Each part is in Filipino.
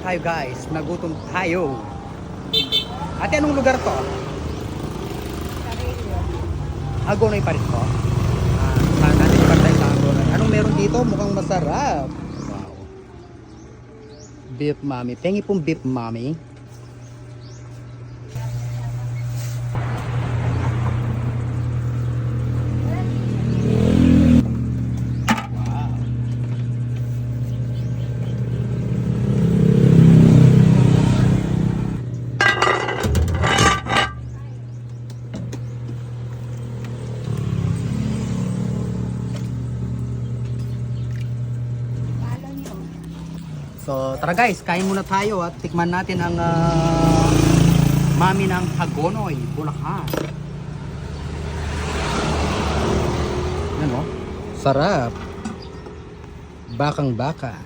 tayo guys. Nagutom tayo. Ate, anong lugar to? Hagonoy pa rin po. Nandito tayo sa Hagonoy. Anong meron dito? Mukhang masarap. Wow. Beef mami. Pengi pong beef mami. So tara guys, kain muna tayo at tikman natin ang mami ng Hagonoy, Bulacan. Ano? Sarap. Bakang baka.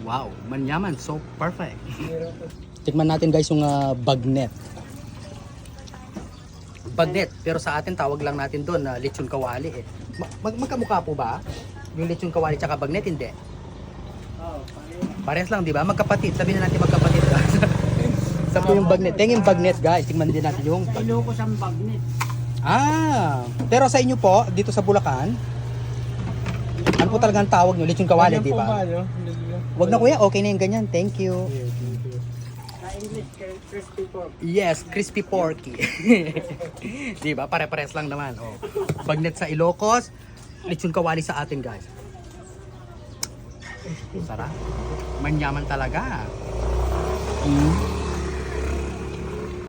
Wow, manyaman, so perfect. Tikman natin guys yung bagnet. Bagnet, pero sa atin tawag lang natin doon na lechon kawali eh. Magkamukha po ba? Yung lechon kawali tsaka bagnet, hindi? Parehas lang, di ba? Magkapatid, sabihin na natin magkapatid. Sa po yung bagnet. Tingin bagnet guys, tingnan din natin yung Ilocos ang bagnet. Pero sa inyo po, dito sa Bulacan, ano po talagang tawag nyo? Lechon kawali, di ba? Wag na kuya, okay na yung ganyan. Thank you. Sa English, crispy pork. Yes, crispy porky. Di ba? Pare-pares lang naman. Oh. Bagnet sa Ilocos, lechon kawali sa atin, guys. Sarap. Manyaman talaga.